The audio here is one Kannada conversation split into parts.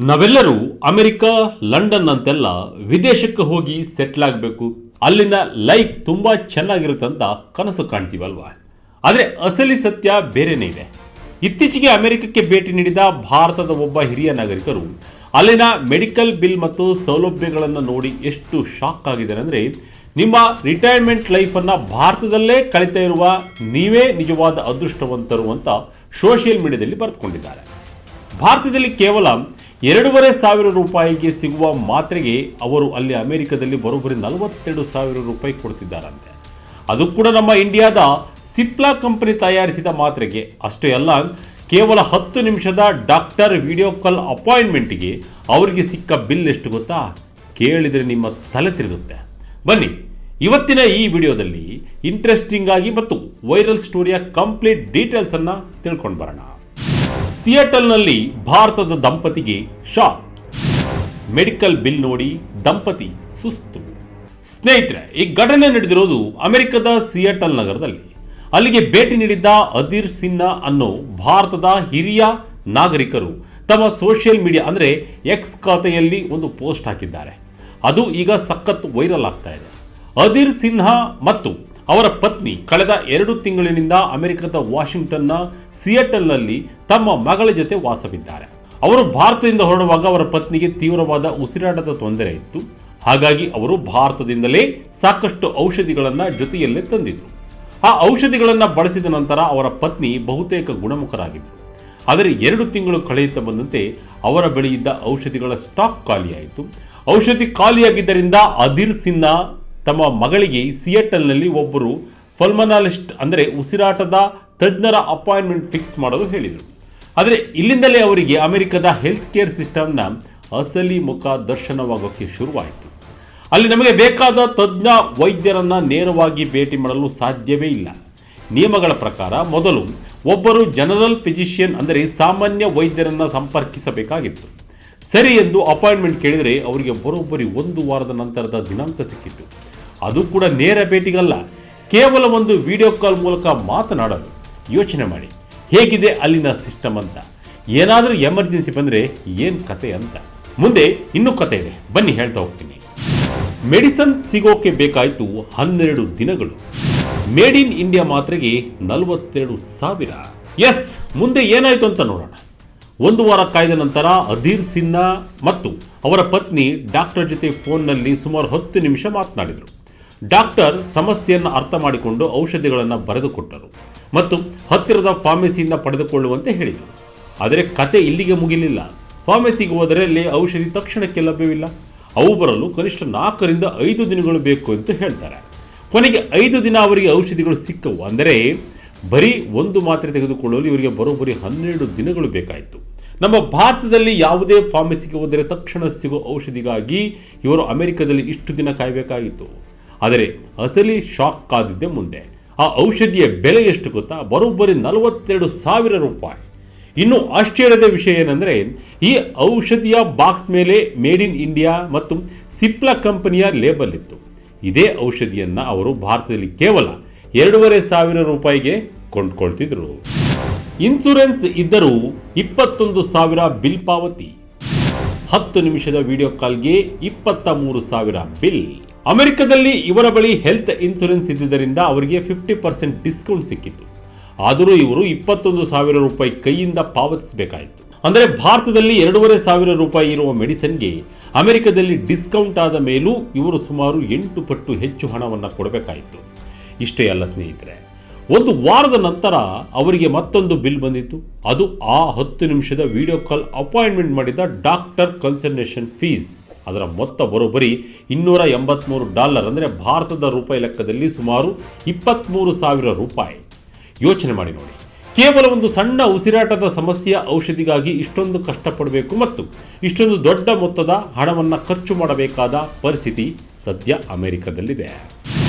ನಾವೆಲ್ಲರೂ ಅಮೆರಿಕ, ಲಂಡನ್ ಅಂತೆಲ್ಲ ವಿದೇಶಕ್ಕೆ ಹೋಗಿ ಸೆಟ್ಲ್ ಆಗಬೇಕು, ಅಲ್ಲಿನ ಲೈಫ್ ತುಂಬಾ ಚೆನ್ನಾಗಿರುತ್ತೆ ಅಂತ ಕನಸು ಕಾಣ್ತೀವಲ್ವಾ. ಆದರೆ ಅಸಲಿ ಸತ್ಯ ಬೇರೆನೇ ಇದೆ. ಇತ್ತೀಚೆಗೆ ಅಮೆರಿಕಕ್ಕೆ ಭೇಟಿ ನೀಡಿದ ಭಾರತದ ಒಬ್ಬ ಹಿರಿಯ ನಾಗರಿಕರು ಅಲ್ಲಿನ ಮೆಡಿಕಲ್ ಬಿಲ್ ಮತ್ತು ಸೌಲಭ್ಯಗಳನ್ನು ನೋಡಿ ಎಷ್ಟು ಶಾಕ್ ಆಗಿದ್ದಾರೆ ಅಂದರೆ, ನಿಮ್ಮ ರಿಟೈರ್ಮೆಂಟ್ ಲೈಫನ್ನು ಭಾರತದಲ್ಲೇ ಕಳೀತಾ ಇರುವ ನೀವೇ ನಿಜವಾದ ಅದೃಷ್ಟವಂತರು ಅಂತ ಸೋಷಿಯಲ್ ಮೀಡಿಯಾದಲ್ಲಿ ಬರೆದುಕೊಂಡಿದ್ದಾರೆ. ಭಾರತದಲ್ಲಿ ಕೇವಲ 2,500 ರೂಪಾಯಿಗೆ ಸಿಗುವ ಮಾತ್ರೆಗೆ ಅವರು ಅಲ್ಲಿ ಅಮೆರಿಕದಲ್ಲಿ ಬರೋಬ್ಬರಿ 42,000 ರೂಪಾಯಿ ಕೊಡ್ತಿದ್ದಾರಂತೆ. ಅದು ಕೂಡ ನಮ್ಮ ಇಂಡಿಯಾದ ಸಿಪ್ಲಾ ಕಂಪನಿ ತಯಾರಿಸಿದ ಮಾತ್ರೆಗೆ. ಅಷ್ಟೇ ಅಲ್ಲ, ಕೇವಲ 10 ನಿಮಿಷದ ಡಾಕ್ಟರ್ ವಿಡಿಯೋ ಕಾಲ್ ಅಪಾಯಿಂಟ್ಮೆಂಟ್ಗೆ ಅವರಿಗೆ ಸಿಕ್ಕ ಬಿಲ್ ಎಷ್ಟು ಗೊತ್ತಾ? ಕೇಳಿದರೆ ನಿಮ್ಮ ತಲೆ ತಿರುಗುತ್ತೆ. ಬನ್ನಿ, ಇವತ್ತಿನ ಈ ವಿಡಿಯೋದಲ್ಲಿ ಇಂಟ್ರೆಸ್ಟಿಂಗ್ ಆಗಿ ಮತ್ತು ವೈರಲ್ ಸ್ಟೋರಿಯ ಕಂಪ್ಲೀಟ್ ಡೀಟೇಲ್ಸ್ ಅನ್ನ ತಿಳ್ಕೊಂಡು ಬರೋಣ. ಸಿಯಾಟಲ್ನಲ್ಲಿ ಭಾರತದ ದಂಪತಿಗೆ ಶಾಕ್. ಮೆಡಿಕಲ್ ಬಿಲ್ ನೋಡಿ ದಂಪತಿ ಸುಸ್ತು. ಸ್ನೇಹಿತರೆ, ಈ ಘಟನೆ ನಡೆದಿರೋದು ಅಮೆರಿಕದ ಸಿಯಾಟಲ್ ನಗರದಲ್ಲಿ. ಅಲ್ಲಿಗೆ ಭೇಟಿ ನೀಡಿದ್ದ ಅದಿರ್ ಸಿನ್ಹಾ ಅನ್ನೋ ಭಾರತದ ಹಿರಿಯ ನಾಗರಿಕರು ತಮ್ಮ ಸೋಷಿಯಲ್ ಮೀಡಿಯಾ ಅಂದರೆ ಎಕ್ಸ್ ಖಾತೆಯಲ್ಲಿ ಒಂದು ಪೋಸ್ಟ್ ಹಾಕಿದ್ದಾರೆ. ಅದು ಈಗ ಸಖತ್ ವೈರಲ್ ಆಗ್ತಾ ಇದೆ. ಅದಿರ್ ಸಿನ್ಹಾ ಮತ್ತು ಅವರ ಪತ್ನಿ ಕಳೆದ 2 ತಿಂಗಳಿನಿಂದ ಅಮೆರಿಕದ ವಾಷಿಂಗ್ಟನ್ನ ಸಿಯಾಟಲ್ನಲ್ಲಿ ತಮ್ಮ ಮಗಳ ಜೊತೆ ವಾಸವಿದ್ದಾರೆ. ಅವರು ಭಾರತದಿಂದ ಹೊರಡುವಾಗ ಅವರ ಪತ್ನಿಗೆ ತೀವ್ರವಾದ ಉಸಿರಾಟದ ತೊಂದರೆ ಇತ್ತು. ಹಾಗಾಗಿ ಅವರು ಭಾರತದಿಂದಲೇ ಸಾಕಷ್ಟು ಔಷಧಿಗಳನ್ನು ಜೊತೆಯಲ್ಲೇ ತಂದಿದ್ರು. ಆ ಔಷಧಿಗಳನ್ನು ಬಳಸಿದ ನಂತರ ಅವರ ಪತ್ನಿ ಬಹುತೇಕ ಗುಣಮುಖರಾಗಿದ್ದರು. ಆದರೆ 2 ತಿಂಗಳು ಕಳೆಯುತ್ತಾ ಬಂದಂತೆ ಅವರ ಬಳಿ ಇದ್ದ ಔಷಧಿಗಳ ಸ್ಟಾಕ್ ಖಾಲಿಯಾಯಿತು. ಔಷಧಿ ಖಾಲಿಯಾಗಿದ್ದರಿಂದ ಅದಿರ್ ಸಿನ್ಹಾ ತಮ್ಮ ಮಗಳಿಗೆ ಸಿಯಾಟಲ್ನಲ್ಲಿ ಒಬ್ಬರು ಪಲ್ಮನಾಲಿಸ್ಟ್ ಅಂದರೆ ಉಸಿರಾಟದ ತಜ್ಞರ ಅಪಾಯಿಂಟ್ಮೆಂಟ್ ಫಿಕ್ಸ್ ಮಾಡಲು ಹೇಳಿದರು. ಆದರೆ ಇಲ್ಲಿಂದಲೇ ಅವರಿಗೆ ಅಮೆರಿಕದ ಹೆಲ್ತ್ ಕೇರ್ ಸಿಸ್ಟಮ್ನ ಅಸಲಿ ಮುಖ ದರ್ಶನವಾಗೋಕ್ಕೆ ಶುರುವಾಯಿತು. ಅಲ್ಲಿ ನಮಗೆ ಬೇಕಾದ ತಜ್ಞ ವೈದ್ಯರನ್ನು ನೇರವಾಗಿ ಭೇಟಿ ಮಾಡಲು ಸಾಧ್ಯವೇ ಇಲ್ಲ. ನಿಯಮಗಳ ಪ್ರಕಾರ ಮೊದಲು ಒಬ್ಬರು ಜನರಲ್ ಫಿಸಿಷಿಯನ್ ಅಂದರೆ ಸಾಮಾನ್ಯ ವೈದ್ಯರನ್ನು ಸಂಪರ್ಕಿಸಬೇಕಾಗಿತ್ತು. ಸರಿ ಎಂದು ಅಪಾಯಿಂಟ್ಮೆಂಟ್ ಕೇಳಿದರೆ ಅವರಿಗೆ ಬರೋಬ್ಬರಿ 1 ವಾರದ ನಂತರದ ದಿನಾಂಕ ಸಿಕ್ಕಿತ್ತು. ಅದು ಕೂಡ ನೇರ ಭೇಟಿಗಲ್ಲ, ಕೇವಲ ಒಂದು ವಿಡಿಯೋ ಕಾಲ್ ಮೂಲಕ ಮಾತನಾಡಲು. ಯೋಚನೆ ಮಾಡಿ ಹೇಗಿದೆ ಅಲ್ಲಿನ ಸಿಸ್ಟಮ್ ಅಂತ. ಏನಾದರೂ ಎಮರ್ಜೆನ್ಸಿ ಬಂದರೆ ಏನು ಕತೆ ಅಂತ. ಮುಂದೆ ಇನ್ನೂ ಕತೆ ಇದೆ, ಬನ್ನಿ ಹೇಳ್ತಾ ಹೋಗ್ತೀನಿ. ಮೆಡಿಸನ್ ಸಿಗೋಕೆ ಬೇಕಾಯಿತು 12 ದಿನಗಳು. ಮೇಡ್ ಇನ್ ಇಂಡಿಯಾ ಮಾತ್ರೆಗೆ 42,000. ಎಸ್, ಮುಂದೆ ಏನಾಯಿತು ಅಂತ ನೋಡೋಣ. 1 ವಾರ ಕಾಯ್ದ ನಂತರ ಅದಿರ್ ಸಿನ್ಹಾ ಮತ್ತು ಅವರ ಪತ್ನಿ ಡಾಕ್ಟರ್ ಜೊತೆ ಫೋನ್ನಲ್ಲಿ ಸುಮಾರು 10 ನಿಮಿಷ ಮಾತನಾಡಿದರು. ಡಾಕ್ಟರ್ ಸಮಸ್ಯೆಯನ್ನು ಅರ್ಥ ಮಾಡಿಕೊಂಡು ಔಷಧಿಗಳನ್ನು ಬರೆದುಕೊಟ್ಟರು ಮತ್ತು ಹತ್ತಿರದ ಫಾರ್ಮಸಿಯಿಂದ ಪಡೆದುಕೊಳ್ಳುವಂತೆ ಹೇಳಿದರು. ಆದರೆ ಕತೆ ಇಲ್ಲಿಗೆ ಮುಗಿಲಿಲ್ಲ. ಫಾರ್ಮಸಿಗೆ ಹೋದರೆ ಅಲ್ಲಿ ಔಷಧಿ ತಕ್ಷಣಕ್ಕೆ ಲಭ್ಯವಿಲ್ಲ. ಅವು ಬರಲು ಕನಿಷ್ಠ 4 ರಿಂದ 5 ದಿನಗಳು ಬೇಕು ಅಂತ ಹೇಳ್ತಾರೆ. ಕೊನೆಗೆ 5 ದಿನ ಅವರಿಗೆ ಔಷಧಿಗಳು ಸಿಕ್ಕವು. ಅಂದರೆ ಬರೀ 1 ಮಾತ್ರೆ ತೆಗೆದುಕೊಳ್ಳಲು ಇವರಿಗೆ ಬರೋಬ್ಬರಿ 12 ದಿನಗಳು ಬೇಕಾಯಿತು. ನಮ್ಮ ಭಾರತದಲ್ಲಿ ಯಾವುದೇ ಫಾರ್ಮಸಿಗೆ ಹೋದರೆ ತಕ್ಷಣ ಸಿಗೋ ಔಷಧಿಗಾಗಿ ಇವರು ಅಮೆರಿಕದಲ್ಲಿ ಇಷ್ಟು ದಿನ ಕಾಯಬೇಕಾಗಿತ್ತು. ಆದರೆ ಅಸಲಿ ಶಾಕ್ ಕಾದಿದ್ದೆ ಮುಂದೆ. ಆ ಔಷಧಿಯ ಬೆಲೆ ಎಷ್ಟು ಗೊತ್ತಾ? ಬರೋಬ್ಬರಿ 42,000 ರೂಪಾಯಿ. ಇನ್ನು ಆಶ್ಚರ್ಯದ ವಿಷಯ ಏನಂದರೆ, ಈ ಔಷಧಿಯ ಬಾಕ್ಸ್ ಮೇಲೆ ಮೇಡ್ ಇನ್ ಇಂಡಿಯಾ ಮತ್ತು ಸಿಪ್ಲಾ ಕಂಪನಿಯ ಲೇಬಲ್ ಇತ್ತು. ಇದೇ ಔಷಧಿಯನ್ನು ಅವರು ಭಾರತದಲ್ಲಿ ಕೇವಲ 2,500 ರೂಪಾಯಿಗೆ ಕೊಂಡ್ಕೊಳ್ತಿದ್ರು. ಇನ್ಸೂರೆನ್ಸ್ ಇದ್ದರೂ 21,000 ಬಿಲ್ ಪಾವತಿ. 10 ನಿಮಿಷದ ವಿಡಿಯೋ ಕಾಲ್ಗೆ 23,000 ಬಿಲ್. ಅಮೆರಿಕದಲ್ಲಿ ಇವರ ಬಳಿ ಹೆಲ್ತ್ ಇನ್ಸೂರೆನ್ಸ್ ಇದ್ದುದರಿಂದ ಅವರಿಗೆ 50% ಡಿಸ್ಕೌಂಟ್ ಸಿಕ್ಕಿತ್ತು. ಆದರೂ ಇವರು 21,000 ರೂಪಾಯಿ ಕೈಯಿಂದ ಪಾವತಿಸಬೇಕಾಯಿತು. ಅಂದರೆ ಭಾರತದಲ್ಲಿ 2,500 ರೂಪಾಯಿ ಇರುವ ಮೆಡಿಸಿನ್ಗೆ ಅಮೆರಿಕದಲ್ಲಿ ಡಿಸ್ಕೌಂಟ್ ಆದ ಮೇಲೂ ಇವರು ಸುಮಾರು 8 ಪಟ್ಟು ಹೆಚ್ಚು ಹಣವನ್ನು ಕೊಡಬೇಕಾಯಿತು. ಇಷ್ಟೇ ಅಲ್ಲ ಸ್ನೇಹಿತರೆ, 1 ವಾರದ ನಂತರ ಅವರಿಗೆ ಮತ್ತೊಂದು ಬಿಲ್ ಬಂದಿತ್ತು. ಅದು ಆ 10 ನಿಮಿಷದ ವಿಡಿಯೋ ಕಾಲ್ ಅಪಾಯಿಂಟ್ಮೆಂಟ್ ಮಾಡಿದ ಡಾಕ್ಟರ್ ಕನ್ಸಲ್ಟೇಷನ್ ಫೀಸ್. ಅದರ ಮೊತ್ತ ಬರೋಬ್ಬರಿ $283 ಅಂದರೆ ಭಾರತದ ರೂಪಾಯಿ ಲೆಕ್ಕದಲ್ಲಿ ಸುಮಾರು 23,000 ರೂಪಾಯಿ. ಯೋಚನೆ ಮಾಡಿ ನೋಡಿ, ಕೇವಲ ಒಂದು ಸಣ್ಣ ಉಸಿರಾಟದ ಸಮಸ್ಯೆಯ ಔಷಧಿಗಾಗಿ ಇಷ್ಟೊಂದು ಕಷ್ಟಪಡಬೇಕು ಮತ್ತು ಇಷ್ಟೊಂದು ದೊಡ್ಡ ಮೊತ್ತದ ಹಣವನ್ನು ಖರ್ಚು ಮಾಡಬೇಕಾದ ಪರಿಸ್ಥಿತಿ ಸದ್ಯ ಅಮೆರಿಕದಲ್ಲಿದೆ.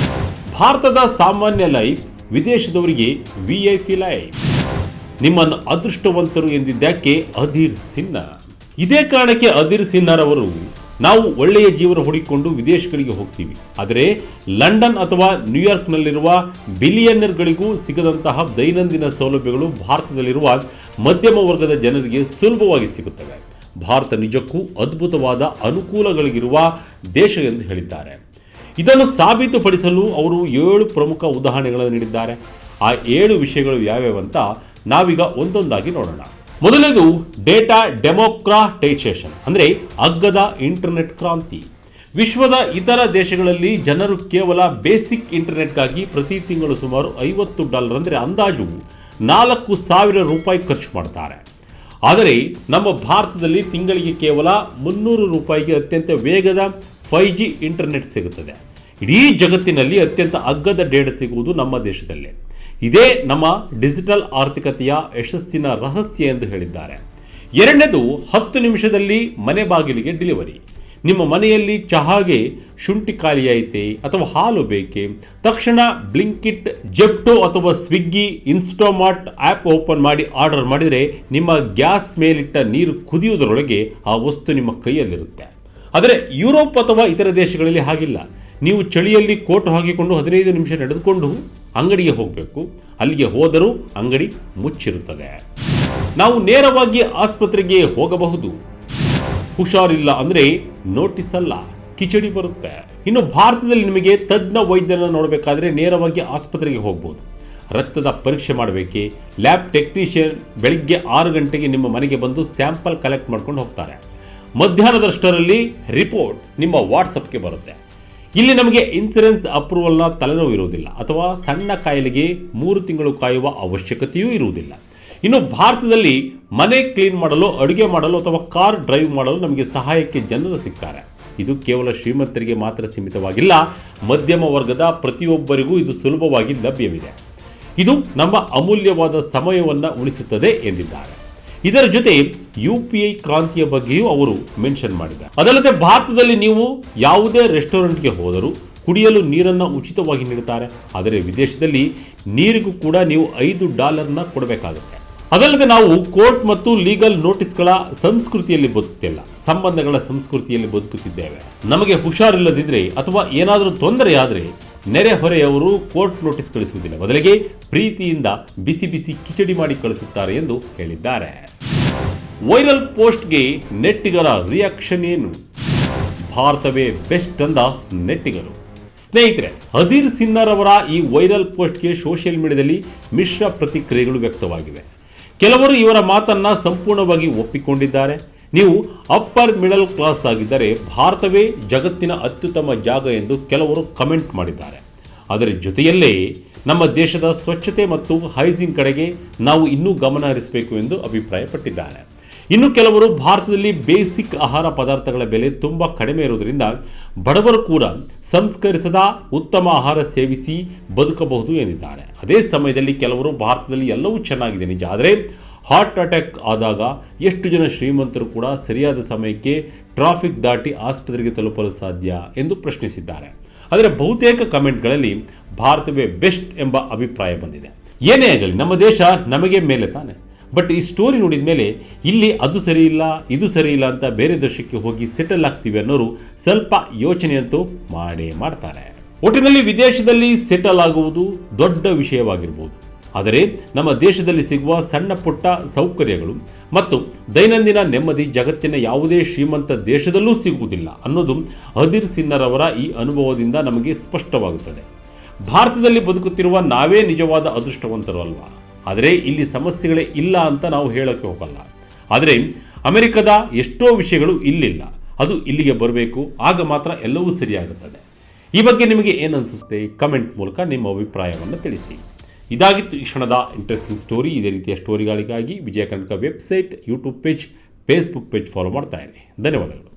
ಭಾರತದ ಸಾಮಾನ್ಯ ಲೈಫ್, ವಿದೇಶದವರಿಗೆ VIP ಲೈಫ್. ನಿಮ್ಮನ್ನು ಅದೃಷ್ಟವಂತರು ಎಂದಿದ್ದಕ್ಕೆ ಅದಿರ್ ಸಿನ್ಹಾ. ಇದೇ ಕಾರಣಕ್ಕೆ ಅದಿರ್ ಸಿನ್ಹಾರವರು ನಾವು ಒಳ್ಳೆಯ ಜೀವನ ಹುಡುಕಿಕೊಂಡು ವಿದೇಶಗಳಿಗೆ ಹೋಗ್ತೀವಿ, ಆದರೆ ಲಂಡನ್ ಅಥವಾ ನ್ಯೂಯಾರ್ಕ್ನಲ್ಲಿರುವ ಬಿಲಿಯನರ್ಗಳಿಗೂ ಸಿಗದಂತಹ ದೈನಂದಿನ ಸೌಲಭ್ಯಗಳು ಭಾರತದಲ್ಲಿರುವ ಮಧ್ಯಮ ವರ್ಗದ ಜನರಿಗೆ ಸುಲಭವಾಗಿ ಸಿಗುತ್ತವೆ. ಭಾರತ ನಿಜಕ್ಕೂ ಅದ್ಭುತವಾದ ಅನುಕೂಲಗಳಿಗಿರುವ ದೇಶ ಎಂದು ಹೇಳಿದ್ದಾರೆ. ಇದನ್ನು ಸಾಬೀತುಪಡಿಸಲು ಅವರು 7 ಪ್ರಮುಖ ಉದಾಹರಣೆಗಳನ್ನು ನೀಡಿದ್ದಾರೆ. ಆ 7 ವಿಷಯಗಳು ಯಾವ್ಯಾವಂತ ನಾವೀಗ ಒಂದೊಂದಾಗಿ ನೋಡೋಣ. ಮೊದಲನೇದು ಡೇಟಾ ಡೆಮೋಕ್ರಾಟೈಸೇಷನ್, ಅಂದರೆ ಅಗ್ಗದ ಇಂಟರ್ನೆಟ್ ಕ್ರಾಂತಿ. ವಿಶ್ವದ ಇತರ ದೇಶಗಳಲ್ಲಿ ಜನರು ಕೇವಲ ಬೇಸಿಕ್ ಇಂಟರ್ನೆಟ್ಗಾಗಿ ಪ್ರತಿ ತಿಂಗಳು ಸುಮಾರು $50 ಅಂದರೆ ಅಂದಾಜು $4,000 ಖರ್ಚು ಮಾಡ್ತಾರೆ. ಆದರೆ ನಮ್ಮ ಭಾರತದಲ್ಲಿ ತಿಂಗಳಿಗೆ ಕೇವಲ $300 ಅತ್ಯಂತ ವೇಗದ 5G ಇಂಟರ್ನೆಟ್ ಸಿಗುತ್ತದೆ. ಇಡೀ ಜಗತ್ತಿನಲ್ಲಿ ಅತ್ಯಂತ ಅಗ್ಗದ ಡೇಟಾ ಸಿಗುವುದು ನಮ್ಮ ದೇಶದಲ್ಲೇ. ಇದೇ ನಮ್ಮ ಡಿಜಿಟಲ್ ಆರ್ಥಿಕತೆಯ ಯಶಸ್ಸಿನ ರಹಸ್ಯ ಎಂದು ಹೇಳಿದ್ದಾರೆ. ಎರಡನೇದು 10 ನಿಮಿಷದಲ್ಲಿ ಮನೆ ಬಾಗಿಲಿಗೆ ಡೆಲಿವರಿ. ನಿಮ್ಮ ಮನೆಯಲ್ಲಿ ಚಹಾಗೆ ಶುಂಠಿ ಖಾಲಿಯಾಯಿತೆ ಅಥವಾ ಹಾಲು ಬೇಕೆ, ತಕ್ಷಣ ಬ್ಲಿಂಕಿಟ್, ಜೆಪ್ಟೋ ಅಥವಾ ಸ್ವಿಗ್ಗಿ, ಇನ್ಸ್ಟಾಮಾರ್ಟ್ ಆ್ಯಪ್ ಓಪನ್ ಮಾಡಿ ಆರ್ಡರ್ ಮಾಡಿದರೆ ನಿಮ್ಮ ಗ್ಯಾಸ್ ಮೇಲಿಟ್ಟ ನೀರು ಕುದಿಯುವುದರೊಳಗೆ ಆ ವಸ್ತು ನಿಮ್ಮ ಕೈಯಲ್ಲಿರುತ್ತೆ. ಆದರೆ ಯುರೋಪ್ ಅಥವಾ ಇತರ ದೇಶಗಳಲ್ಲಿ ಹಾಗಿಲ್ಲ. ನೀವು ಚಳಿಯಲ್ಲಿ ಕೋಟ್ ಹಾಕಿಕೊಂಡು 15 ನಿಮಿಷ ನಡೆದುಕೊಂಡು ಅಂಗಡಿಗೆ ಹೋಗಬೇಕು. ಅಲ್ಲಿಗೆ ಹೋದರೂ ಅಂಗಡಿ ಮುಚ್ಚಿರುತ್ತದೆ. ನಾವು ನೇರವಾಗಿ ಆಸ್ಪತ್ರೆಗೆ ಹೋಗಬಹುದು. ಹುಷಾರಿಲ್ಲ ಅಂದರೆ ನೋಟಿಸ್ ಅಲ್ಲ, ಕಿಚಡಿ ಬರುತ್ತೆ. ಇನ್ನು ಭಾರತದಲ್ಲಿ ನಿಮಗೆ ತಜ್ಞ ವೈದ್ಯರನ್ನು ನೋಡಬೇಕಾದ್ರೆ ನೇರವಾಗಿ ಆಸ್ಪತ್ರೆಗೆ ಹೋಗ್ಬೋದು. ರಕ್ತದ ಪರೀಕ್ಷೆ ಮಾಡಬೇಕೆ, ಲ್ಯಾಬ್ ಟೆಕ್ನಿಷಿಯನ್ ಬೆಳಿಗ್ಗೆ 6 ಗಂಟೆಗೆ ನಿಮ್ಮ ಮನೆಗೆ ಬಂದು ಸ್ಯಾಂಪಲ್ ಕಲೆಕ್ಟ್ ಮಾಡ್ಕೊಂಡು ಹೋಗ್ತಾರೆ. ಮಧ್ಯಾಹ್ನದಷ್ಟರಲ್ಲಿ ರಿಪೋರ್ಟ್ ನಿಮ್ಮ ವಾಟ್ಸಪ್ಗೆ ಬರುತ್ತೆ. ಇಲ್ಲಿ ನಮಗೆ ಇನ್ಸೂರೆನ್ಸ್ ಅಪ್ರೂವಲ್ನ ತಲೆನೋವು ಇರುವುದಿಲ್ಲ ಅಥವಾ ಸಣ್ಣ ಕಾಯಿಲೆಗೆ 3 ತಿಂಗಳು ಕಾಯುವ ಅವಶ್ಯಕತೆಯೂ ಇರುವುದಿಲ್ಲ. ಇನ್ನು ಭಾರತದಲ್ಲಿ ಮನೆ ಕ್ಲೀನ್ ಮಾಡಲು, ಅಡುಗೆ ಮಾಡಲು ಅಥವಾ ಕಾರ್ ಡ್ರೈವ್ ಮಾಡಲು ನಮಗೆ ಸಹಾಯಕ್ಕೆ ಜನರು ಸಿಗ್ತಾರೆ. ಇದು ಕೇವಲ ಶ್ರೀಮಂತರಿಗೆ ಮಾತ್ರ ಸೀಮಿತವಾಗಿಲ್ಲ, ಮಧ್ಯಮ ವರ್ಗದ ಪ್ರತಿಯೊಬ್ಬರಿಗೂ ಇದು ಸುಲಭವಾಗಿ ಲಭ್ಯವಿದೆ. ಇದು ನಮ್ಮ ಅಮೂಲ್ಯವಾದ ಸಮಯವನ್ನು ಉಳಿಸುತ್ತದೆ ಎಂದಿದ್ದಾರೆ. ಇದರ ಜೊತೆ UPI ಕ್ರಾಂತಿಯ ಬಗ್ಗೆಯೂ ಅವರು ಮೆನ್ಷನ್ ಮಾಡಿದ್ದಾರೆ. ಅದಲ್ಲದೆ ಭಾರತದಲ್ಲಿ ನೀವು ಯಾವುದೇ ರೆಸ್ಟೋರೆಂಟ್ಗೆ ಹೋದರೂ ಕುಡಿಯಲು ನೀರನ್ನು ಉಚಿತವಾಗಿ ನೀಡುತ್ತಾರೆ. ಆದರೆ ವಿದೇಶದಲ್ಲಿ ನೀರಿಗೂ ಕೂಡ ನೀವು $5 ಕೊಡಬೇಕಾಗುತ್ತೆ. ಅದಲ್ಲದೆ ನಾವು ಕೋರ್ಟ್ ಮತ್ತು ಲೀಗಲ್ ನೋಟಿಸ್ಗಳ ಸಂಸ್ಕೃತಿಯಲ್ಲಿ ಬದುಕುತ್ತಿಲ್ಲ, ಸಂಬಂಧಗಳ ಸಂಸ್ಕೃತಿಯಲ್ಲಿ ಬದುಕುತ್ತಿದ್ದೇವೆ. ನಮಗೆ ಹುಷಾರಿಲ್ಲದಿದ್ದರೆ ಅಥವಾ ಏನಾದರೂ ತೊಂದರೆಯಾದರೆ ನೆರೆಹೊರೆಯವರು ಕೋರ್ಟ್ ನೋಟಿಸ್ ಕಳಿಸುವುದಿಲ್ಲ, ಬದಲಿಗೆ ಪ್ರೀತಿಯಿಂದ ಬಿಸಿ ಬಿಸಿ ಕಿಚಡಿ ಮಾಡಿ ಕಳಿಸುತ್ತಾರೆ ಎಂದು ಹೇಳಿದ್ದಾರೆ. ವೈರಲ್ ಪೋಸ್ಟ್ಗೆ ನೆಟ್ಟಿಗರ ರಿಯಾಕ್ಷನ್ ಏನು? ಭಾರತವೇ ಬೆಸ್ಟ್ ಅಂದ ನೆಟ್ಟಿಗರು. ಸ್ನೇಹಿತರೆ, ಹದೀರ್ ಸಿನ್ನರ್ ಅವರ ಈ ವೈರಲ್ ಪೋಸ್ಟ್ಗೆ ಸೋಷಿಯಲ್ ಮೀಡಿಯಾದಲ್ಲಿ ಮಿಶ್ರ ಪ್ರತಿಕ್ರಿಯೆಗಳು ವ್ಯಕ್ತವಾಗಿವೆ. ಕೆಲವರು ಇವರ ಮಾತನ್ನ ಸಂಪೂರ್ಣವಾಗಿ ಒಪ್ಪಿಕೊಂಡಿದ್ದಾರೆ. ನೀವು ಅಪ್ಪರ್ ಮಿಡಲ್ ಕ್ಲಾಸ್ ಆಗಿದ್ದರೆ ಭಾರತವೇ ಜಗತ್ತಿನ ಅತ್ಯುತ್ತಮ ಜಾಗ ಎಂದು ಕೆಲವರು ಕಮೆಂಟ್ ಮಾಡಿದ್ದಾರೆ. ಅದರ ಜೊತೆಯಲ್ಲೇ ನಮ್ಮ ದೇಶದ ಸ್ವಚ್ಛತೆ ಮತ್ತು ಹೈಜೀನ್ ಕಡೆಗೆ ನಾವು ಇನ್ನೂ ಗಮನ ಹರಿಸಬೇಕು ಎಂದು ಅಭಿಪ್ರಾಯಪಟ್ಟಿದ್ದಾರೆ. ಇನ್ನು ಕೆಲವರು ಭಾರತದಲ್ಲಿ ಬೇಸಿಕ್ ಆಹಾರ ಪದಾರ್ಥಗಳ ಬೆಲೆ ತುಂಬ ಕಡಿಮೆ ಇರುವುದರಿಂದ ಬಡವರು ಕೂಡ ಸಂಸ್ಕರಿಸದ ಉತ್ತಮ ಆಹಾರ ಸೇವಿಸಿ ಬದುಕಬಹುದು ಎಂದಿದ್ದಾರೆ. ಅದೇ ಸಮಯದಲ್ಲಿ ಕೆಲವರು ಭಾರತದಲ್ಲಿ ಎಲ್ಲವೂ ಚೆನ್ನಾಗಿದೆ ನಿಜ, ಆದರೆ ಹಾರ್ಟ್ ಅಟ್ಯಾಕ್ ಆದಾಗ ಎಷ್ಟು ಜನ ಶ್ರೀಮಂತರು ಕೂಡ ಸರಿಯಾದ ಸಮಯಕ್ಕೆ ಟ್ರಾಫಿಕ್ ದಾಟಿ ಆಸ್ಪತ್ರೆಗೆ ತಲುಪಲು ಸಾಧ್ಯ ಎಂದು ಪ್ರಶ್ನಿಸಿದ್ದಾರೆ. ಆದರೆ ಬಹುತೇಕ ಕಮೆಂಟ್ಗಳಲ್ಲಿ ಭಾರತವೇ ಬೆಸ್ಟ್ ಎಂಬ ಅಭಿಪ್ರಾಯ ಬಂದಿದೆ. ಏನೇ ಆಗಲಿ ನಮ್ಮ ದೇಶ ನಮಗೆ ಮೇಲೆ ತಾನೆ. ಬಟ್ ಈ ಸ್ಟೋರಿ ನೋಡಿದ ಮೇಲೆ ಇಲ್ಲಿ ಅದು ಸರಿ ಇಲ್ಲ, ಇದು ಸರಿ ಇಲ್ಲ ಅಂತ ಬೇರೆ ದೇಶಕ್ಕೆ ಹೋಗಿ ಸೆಟಲ್ ಆಗ್ತೀವಿ ಅನ್ನೋರು ಸ್ವಲ್ಪ ಯೋಚನೆಯಂತೂ ಮಾಡೇ ಮಾಡ್ತಾರೆ. ಒಟ್ಟಿನಲ್ಲಿ ವಿದೇಶದಲ್ಲಿ ಸೆಟಲ್ ಆಗುವುದು ದೊಡ್ಡ ವಿಷಯವಾಗಿರ್ಬೋದು, ಆದರೆ ನಮ್ಮ ದೇಶದಲ್ಲಿ ಸಿಗುವ ಸಣ್ಣ ಪುಟ್ಟ ಸೌಕರ್ಯಗಳು ಮತ್ತು ದೈನಂದಿನ ನೆಮ್ಮದಿ ಜಗತ್ತಿನ ಯಾವುದೇ ಶ್ರೀಮಂತ ದೇಶದಲ್ಲೂ ಸಿಗುವುದಿಲ್ಲ ಅನ್ನೋದು ಹದೀರ್ ಸಿನ್ನರ್ ಅವರ ಈ ಅನುಭವದಿಂದ ನಮಗೆ ಸ್ಪಷ್ಟವಾಗುತ್ತದೆ. ಭಾರತದಲ್ಲಿ ಬದುಕುತ್ತಿರುವ ನಾವೇ ನಿಜವಾದ ಅದೃಷ್ಟವಂತರು ಅಲ್ವಾ? ಆದರೆ ಇಲ್ಲಿ ಸಮಸ್ಯೆಗಳೇ ಇಲ್ಲ ಅಂತ ನಾವು ಹೇಳೋಕ್ಕೆ ಹೋಗಲ್ಲ. ಆದರೆ ಅಮೆರಿಕದ ಎಷ್ಟೋ ವಿಷಯಗಳು ಇಲ್ಲಿಲ್ಲ, ಅದು ಇಲ್ಲಿಗೆ ಬರಬೇಕು, ಆಗ ಮಾತ್ರ ಎಲ್ಲವೂ ಸರಿಯಾಗುತ್ತದೆ. ಈ ಬಗ್ಗೆ ನಿಮಗೆ ಏನನ್ಸುತ್ತೆ? ಕಮೆಂಟ್ ಮೂಲಕ ನಿಮ್ಮ ಅಭಿಪ್ರಾಯವನ್ನು ತಿಳಿಸಿ. ಇದಾಗಿತ್ತು ಈ ಕ್ಷಣದ ಇಂಟ್ರೆಸ್ಟಿಂಗ್ ಸ್ಟೋರಿ. ಇದೇ ರೀತಿಯ ಸ್ಟೋರಿಗಳಿಗಾಗಿ Vijaya Karnataka website, YouTube page, Facebook page follow ಮಾಡ್ತಾ ಇರಿ. ಧನ್ಯವಾದಗಳು.